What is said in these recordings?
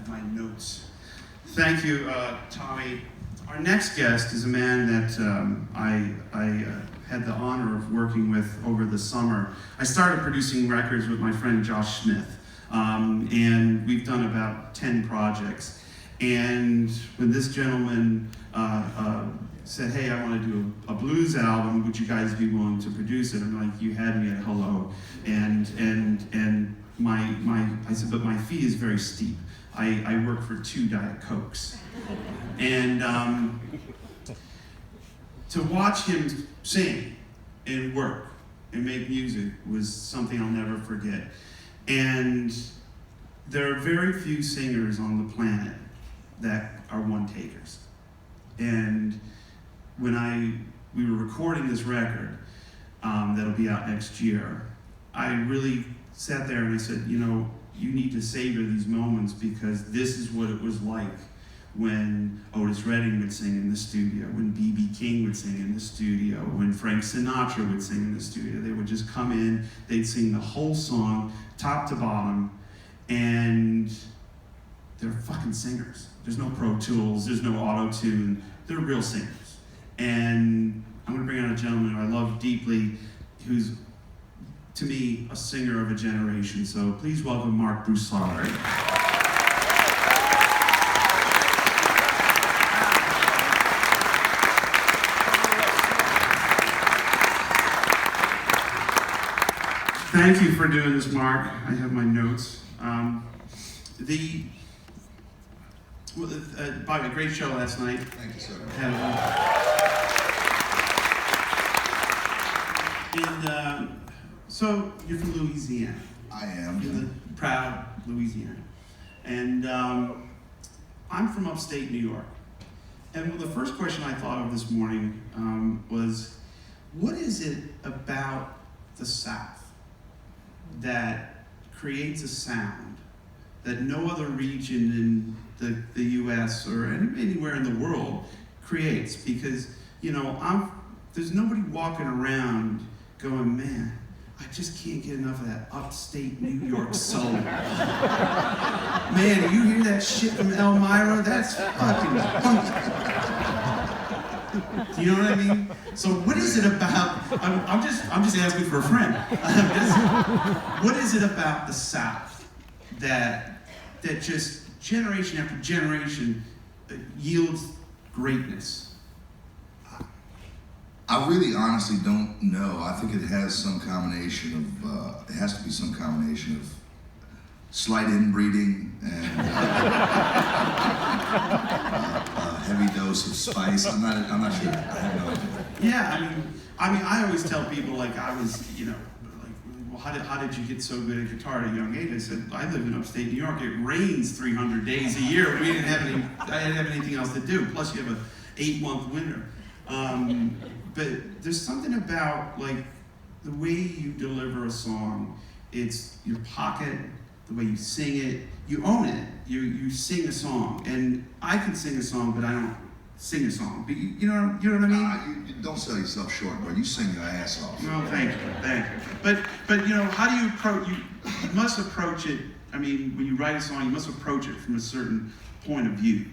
have my notes. Thank you, Tommy. Our next guest is a man that I had the honor of working with over the summer. I started producing records with my friend Josh Smith, and we've done about 10 projects. And when this gentleman said, hey, I want to do a blues album, would you guys be willing to produce it? I'm like, you had me at hello. And I said, but my fee is very steep. I work for 2 Diet Cokes. And to watch him sing and work and make music was something I'll never forget. And there are very few singers on the planet that are one-takers. And when we were recording this record that'll be out next year, I really sat there and I said, you know, you need to savor these moments because this is what it was like when Otis Redding would sing in the studio, when B.B. King would sing in the studio, when Frank Sinatra would sing in the studio. They would just come in, they'd sing the whole song, top to bottom, and they're fucking singers. There's no Pro Tools, there's no auto-tune, they're real singers. And I'm gonna bring on a gentleman who I love deeply, who's, to me, a singer of a generation. So please welcome Mark Broussard. Thank you for doing this, Mark. I have my notes. By the way, great show last night. Thank you, sir. And so you're from Louisiana. I am. You're the proud Louisiana. And I'm from upstate New York. And the first question I thought of this morning was, what is it about the South that creates a sound that no other region in the U.S. or anywhere in the world creates? Because, you know, there's nobody walking around going, man, I just can't get enough of that upstate New York soul. Man, you hear that shit from Elmira? That's fucking funky. Do you know what I mean? So what is it about, I'm just asking for a friend. What is it about the South that just generation after generation yields greatness? I really honestly don't know. I think it has some combination of, it has to be some combination of slight inbreeding and a heavy dose of spice. I'm not sure. I have no idea. Yeah, I mean, I always tell people, like, I was, you know, like, well, how did you get so good at guitar at a young age? I said, I live in upstate New York. It rains 300 days a year. I didn't have anything else to do. Plus, you have an 8-month winter. But there's something about, like, the way you deliver a song. It's your pocket, the way you sing it. You own it. You sing a song. And I can sing a song, but I don't sing a song. But you know what I mean? You don't sell yourself short, bro. You sing your ass off. Well, thank you. But you know, how do you approach? You must approach it. I mean, when you write a song, you must approach it from a certain point of view.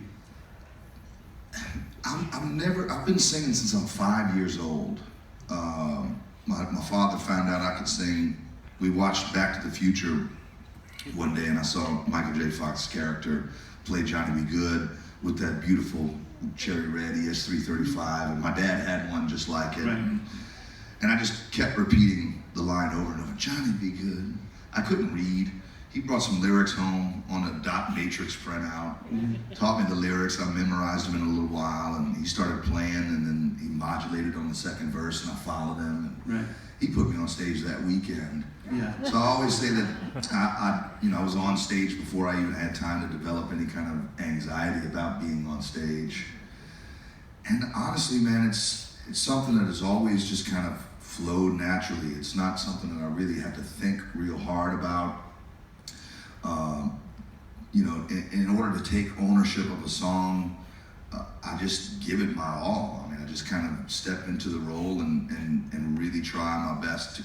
I've been singing since I'm 5 years old. My father found out I could sing. We watched Back to the Future one day, and I saw Michael J. Fox's character play Johnny B. Good with that beautiful cherry red ES-335, and my dad had one just like it. Right. And I just kept repeating the line over and over, Johnny B. Good. I couldn't read. He brought some lyrics home on a dot matrix printout, taught me the lyrics. I memorized them in a little while, and he started playing, and then he modulated on the second verse, and I followed him. And Right. he put me on stage that weekend. Yeah. So I always say that I was on stage before I even had time to develop any kind of anxiety about being on stage. And honestly, man, it's something that has always just kind of flowed naturally. It's not something that I really have to think real hard about. In order to take ownership of a song, I just give it my all. I mean, I just kind of step into the role and really try my best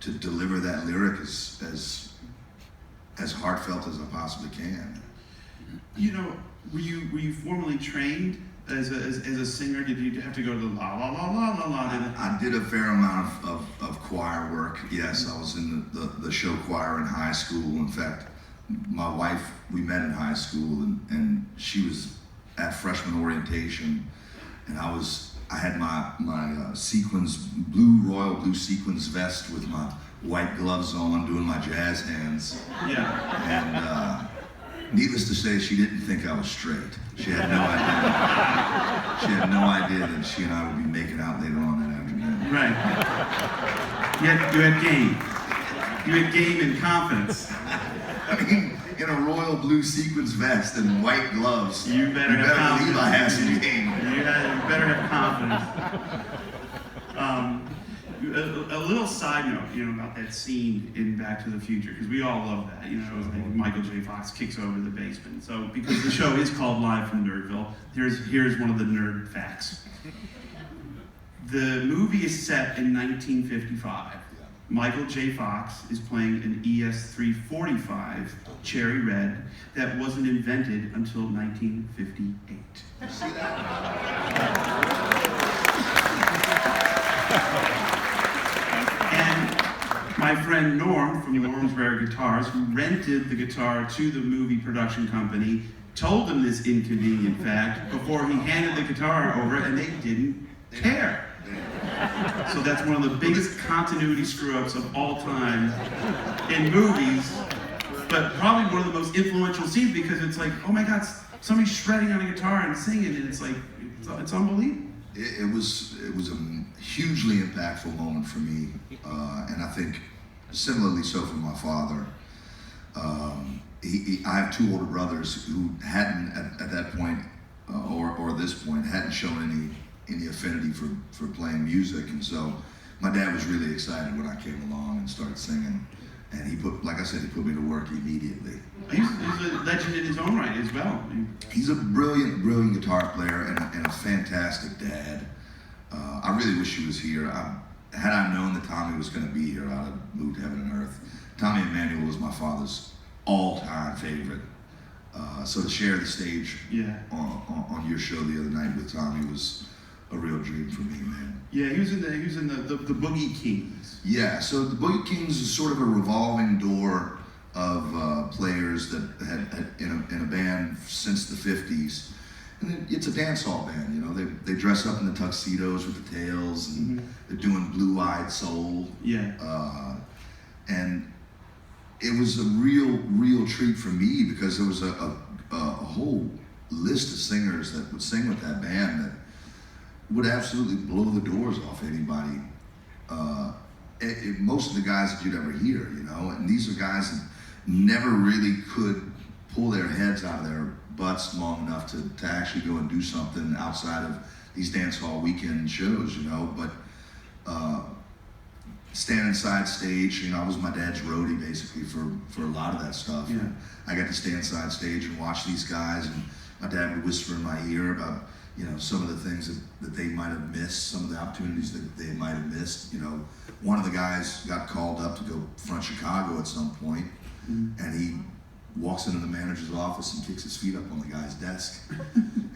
to deliver that lyric as heartfelt as I possibly can. You know, were you formally trained as a singer? Did you have to go to the la la la la la la? I did a fair amount of choir work. Yes, I was in the show choir in high school. In fact, my wife, we met in high school, and she was at freshman orientation, and I had my royal blue sequins vest with my white gloves on, doing my jazz hands. Yeah. And needless to say, she didn't think I was straight. She had no idea. She had no idea that she and I would be making out later on that afternoon. Right. You had game. You had game and confidence. I mean, in a royal blue sequins vest and white gloves, you better have believe I had some game. You better have confidence. A little side note, about that scene in Back to the Future, because we all love that. Like Michael J. Fox kicks over the basement. So, because the show is called Live from Nerdville, here's one of the nerd facts. The movie is set in 1955. Michael J. Fox is playing an ES-345 Cherry Red that wasn't invented until 1958. You see that? And my friend Norm from Norm's Rare Guitars, who rented the guitar to the movie production company, told him this inconvenient fact before he handed the guitar over, and they didn't care. So that's one of the biggest continuity screw-ups of all time in movies, but probably one of the most influential scenes, because it's like, oh my God, somebody's shredding on a guitar and singing, and it's like, it's unbelievable. It was a hugely impactful moment for me, and I think similarly so for my father. I have two older brothers who hadn't at that point or this point hadn't shown any affinity for playing music, and so my dad was really excited when I came along and started singing, and he put me to work immediately. He's a legend in his own right as well. He's a brilliant guitar player and a fantastic dad. I really wish he was here. Had I known that Tommy was going to be here, I'd have moved heaven and earth. Tommy Emmanuel was my father's all-time favorite. So to share the stage on your show the other night with Tommy was a real dream for me, man. Yeah, he was in the Boogie Kings. Yeah, so the Boogie Kings is sort of a revolving door of players that had in a band since the 50s. And it's a dance hall band, they dress up in the tuxedos with the tails, and they're doing Blue-Eyed Soul. Yeah. And it was a real treat for me, because there was a whole list of singers that would sing with that band that would absolutely blow the doors off anybody. Most of the guys that you'd ever hear, and these are guys that never really could pull their heads out of their butts long enough to actually go and do something outside of these dance hall weekend shows, but standing side stage, I was my dad's roadie basically for a lot of that stuff. Yeah. I got to stand side stage and watch these guys, and my dad would whisper in my ear about some of the things that they might have missed, some of the opportunities that they might have missed. One of the guys got called up to go front Chicago at some point, and he walks into the manager's office and kicks his feet up on the guy's desk.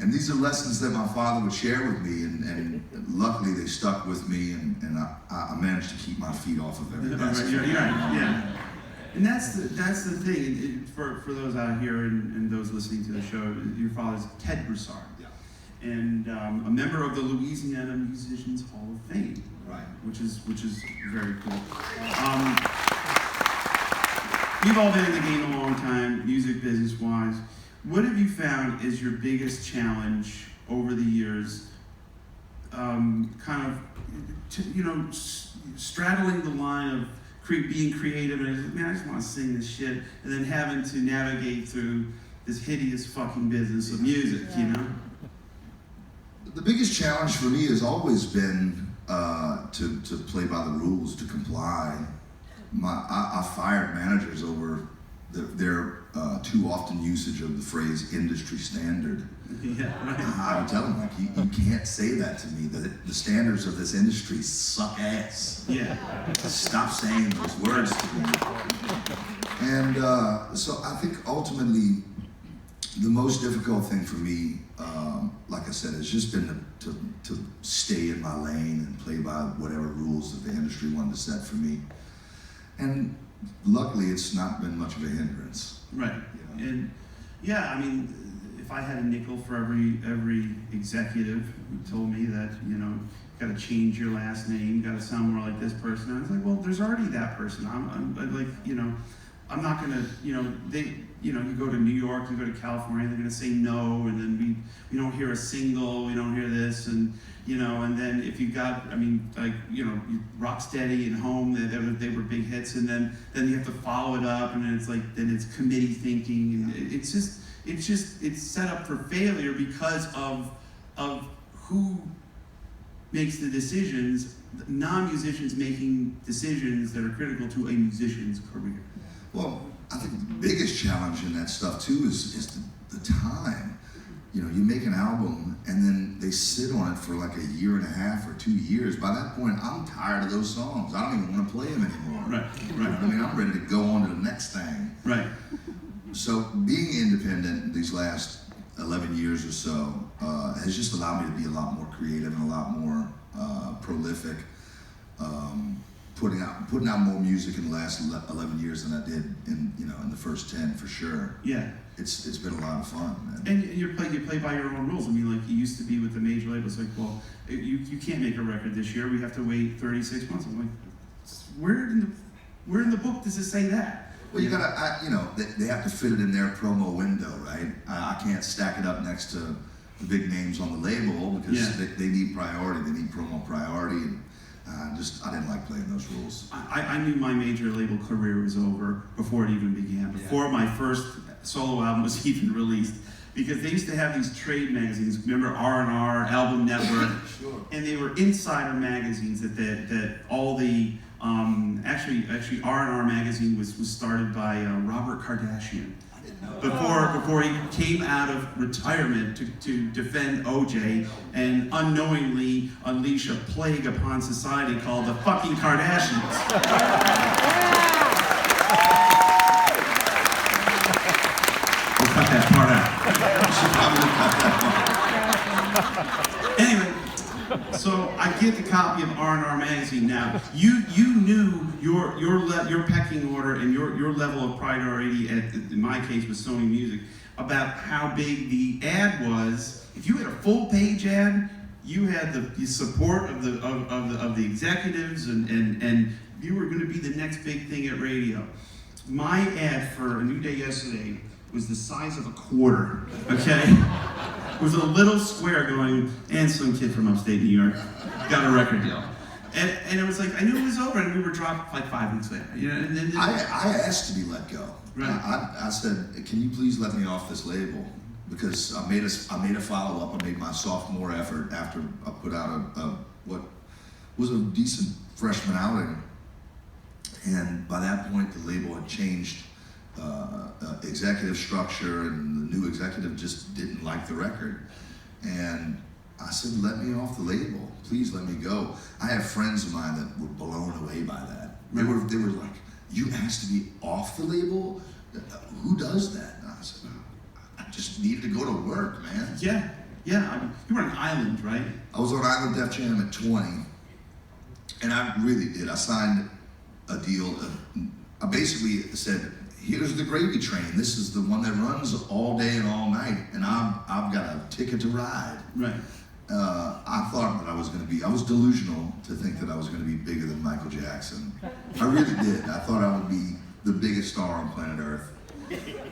And these are lessons that my father would share with me, and luckily they stuck with me, and I managed to keep my feet off of every desk. Yeah. And that's the thing. For those out here and those listening to the show, your father's Ted Broussard. And a member of the Louisiana Musicians Hall of Fame, right? Which is very cool. We've all been in the game a long time, music business-wise. What have you found is your biggest challenge over the years? Straddling the line of being creative and I just want to sing this shit, and then having to navigate through this hideous fucking business of music, The biggest challenge for me has always been to play by the rules, to comply. I fired managers over their too often usage of the phrase industry standard. Yeah, right. I would tell them, you can't say that to me. The standards of this industry suck ass. Yeah. Stop saying those words to me. And so I think ultimately The most difficult thing for me, like I said, has just been to stay in my lane and play by whatever rules that the industry wanted to set for me. And luckily, it's not been much of a hindrance. Right. You know? And yeah, I mean, if I had a nickel for every executive who told me that, you know, got to change your last name, got to sound more like this person, I was like, well, there's already that person. I'm like, you know, I'm not gonna, you know, you go to New York, you go to California, they're gonna say no, and then we don't hear a single, we don't hear this, and you know, and then if you got, I mean, like, you know, Rocksteady and Home, they were big hits, and then you have to follow it up, and then it's like, then it's committee thinking, and it's set up for failure because of who makes the decisions, non-musicians making decisions that are critical to a musician's career. Well, I think the biggest challenge in that stuff too is the time. You know, you make an album and then they sit on it for like a year and a half or 2 years. By that point, I'm tired of those songs. I don't even want to play them anymore. Right. You know what I mean, I'm ready to go on to the next thing. Right. So being independent these last 11 years or so has just allowed me to be a lot more creative and a lot more prolific. Putting out more music in the last 11 years than I did in the first 10 for sure. Yeah. It's been a lot of fun, man. And you play by your own rules. I mean, like you used to be with the major labels, like, well, you can't make a record this year. We have to wait 36 months. I'm like, where in the book does it say that? Well, you gotta, they have to fit it in their promo window, right? I can't stack it up next to the big names on the label because they need priority. They need promo priority. And, I didn't like playing those rules. I knew my major label career was over before it even began, before my first solo album was even released. Because they used to have these trade magazines, remember R&R, Album Network, Sure. And they were insider magazines that all the, actually R&R magazine was started by Robert Kardashian. Before he came out of retirement to defend OJ and unknowingly unleash a plague upon society called the fucking Kardashians. We'll cut that part out. Anyway, so I get the copy of R&R magazine now. You knew your pecking order and your level of priority, in my case with Sony Music, about how big the ad was. If you had a full page ad, you had the support of the executives, and you were going to be the next big thing at radio. My ad for A New Day Yesterday was the size of a quarter, okay? It was a little square going, and some kid from upstate New York got a record deal. And it was like, I knew it was over, and we were dropped like 5 weeks later. You know, and then I asked to be let go. Right. I said, can you please let me off this label? Because I made a follow-up. I made my sophomore effort after I put out what was a decent freshman outing. And by that point, the label had changed executive structure, and the new executive just didn't like the record. And I said, let me off the label. Please let me go. I have friends of mine that were blown away by that. They were like, you asked to be off the label? Who does that? And I said, I just needed to go to work, man. Yeah. You were on Island, right? I was on Island Def Jam at 20, and I really did. I signed a deal. I basically said, here's the gravy train. This is the one that runs all day and all night, and I've got a ticket to ride. Right. I thought that I was delusional to think that I was going to be bigger than Michael Jackson. I really did. I thought I would be the biggest star on planet Earth.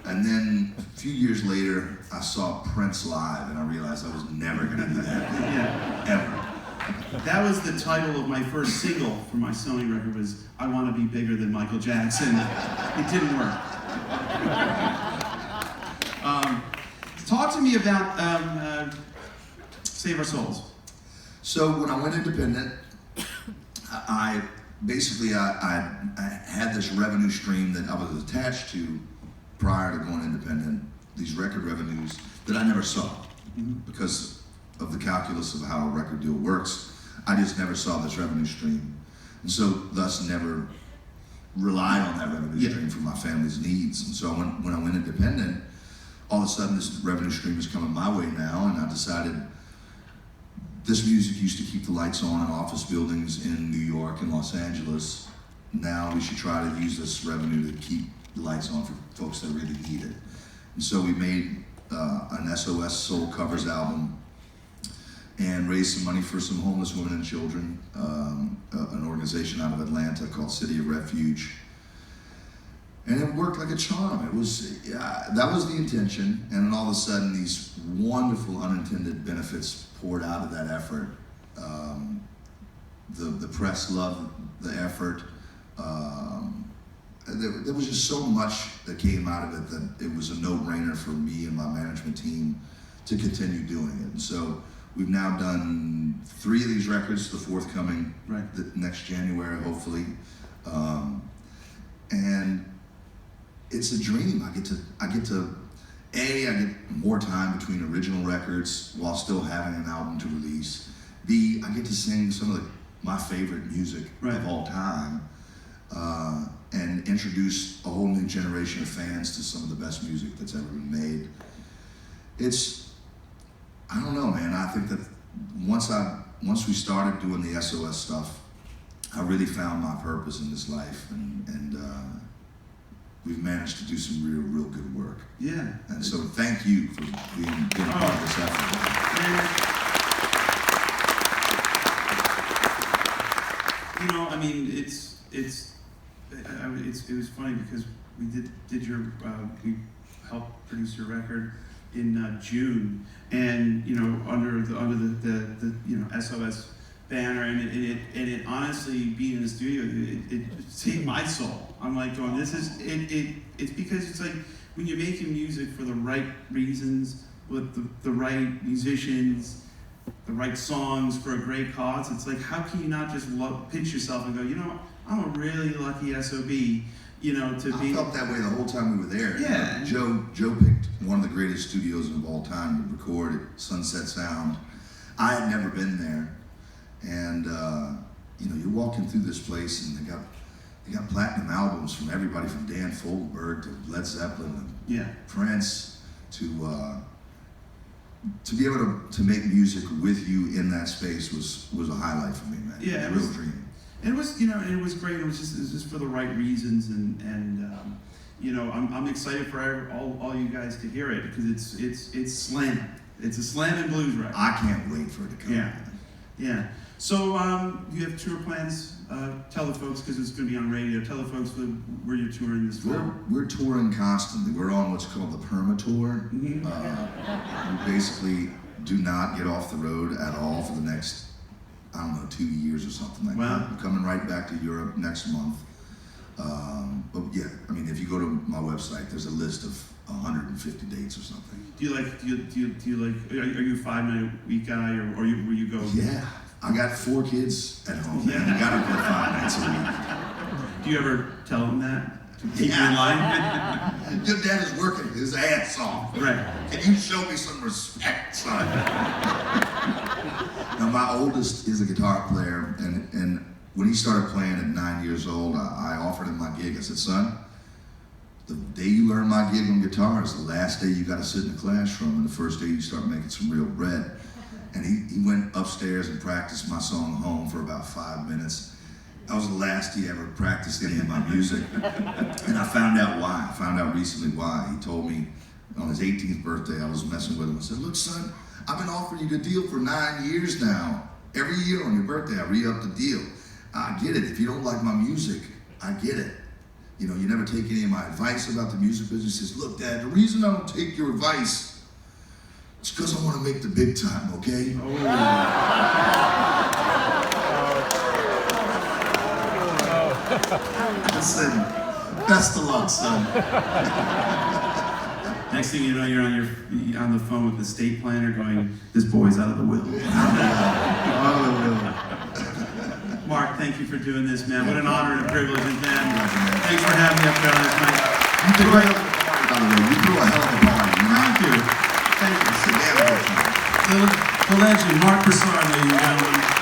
And then a few years later, I saw Prince live, and I realized I was never going to be that big. Ever. That was the title of my first single for my Sony record, was I Want to Be Bigger Than Michael Jackson. It didn't work. Talk to me about Save Our Souls. So when I went independent, I had this revenue stream that I was attached to prior to going independent, these record revenues that I never saw because of the calculus of how a record deal works. I just never saw this revenue stream, and so thus never relied on that revenue stream for my family's needs. And so when I went independent, all of a sudden this revenue stream is coming my way now, and I decided this music used to keep the lights on in office buildings in New York and Los Angeles. Now we should try to use this revenue to keep the lights on for folks that really need it. And so we made an SOS Soul Covers album and raised some money for some homeless women and children, an organization out of Atlanta called City of Refuge. And it worked like a charm. It was, that was the intention, and then all of a sudden these wonderful unintended benefits poured out of that effort. The press loved the effort. There was just so much that came out of it that it was a no-brainer for me and my management team to continue doing it. And so we've now done 3 of these records, the fourth coming next January, hopefully. And it's a dream. I get more time between original records while still having an album to release. B, I get to sing some of my favorite music of all time, and introduce a whole new generation of fans to some of the best music that's ever been made. I don't know, man. I think that once we started doing the SOS stuff, I really found my purpose in this life, and we've managed to do some real good work. Yeah. And so thank you for being part of this effort. And, you know, I mean, it was funny because we did your we helped produce your record in June, and you know, under the you know, SOS banner, and it honestly, being in the studio, it saved my soul. I'm like going, this is it's because it's like when you're making music for the right reasons, with the right musicians, the right songs for a great cause, it's like, how can you not just pinch yourself and go, you know, I'm a really lucky SOB, you know, to be. I felt that way the whole time we were there. Yeah. Joe picked one of the greatest studios of all time to record at Sunset Sound. I had never been there, and you know, you're walking through this place, and they got platinum albums from everybody from Dan Fogelberg to Led Zeppelin and Prince to be able to make music with you in that space was a highlight for me, man. Yeah, it was a real dream. And it was, you know, and it was great. It was just for the right reasons, and you know, I'm excited for all you guys to hear it, because it's slam. It's a slam and blues record. I can't wait for it to come. Yeah. So you have tour plans. Tell the folks, because it's going to be on radio. Tell the folks where you're touring this fall. We're touring constantly. We're on what's called the Perma Tour. Mm-hmm. We basically do not get off the road at all for the next, I don't know, 2 years or something like that. We're coming right back to Europe next month. But yeah, I mean, if you go to my website, there's a list of 150 dates or something. Do you like? Are you a 5-night-a-week guy, or will you go? Yeah, I got 4 kids at home, man. You gotta go 5 nights a week. Do you ever tell them that? To keep you in line? Your dad is working his ass off. Right. Can you show me some respect, son? Now, my oldest is a guitar player, and when he started playing at 9 years old, I offered him my gig. I said, son, the day you learn my gig on guitar is the last day you got to sit in the classroom, and the first day you start making some real bread. And he went upstairs and practiced my song Home for about 5 minutes. That was the last he ever practiced any of my music. And I found out why. I found out recently why. He told me on his 18th birthday, I was messing with him. I said, look, son, I've been offering you the deal for 9 years now. Every year on your birthday, I re-up the deal. I get it. If you don't like my music, I get it. You know, you never take any of my advice about the music business. He says, look, Dad, the reason I don't take your advice is because I want to make the big time, okay? Listen, best of luck, son. Next thing you know, you're on the phone with the state planner going, this boy's out of the will. Mark, thank you for doing this, man. What an honor and a privilege, and thanks for having me up there last night. You threw a hell of a party, by the way. You threw a hell of a party. Thank you. Thank you. Sit down. The legend, Mark Broussard, ladies and gentlemen.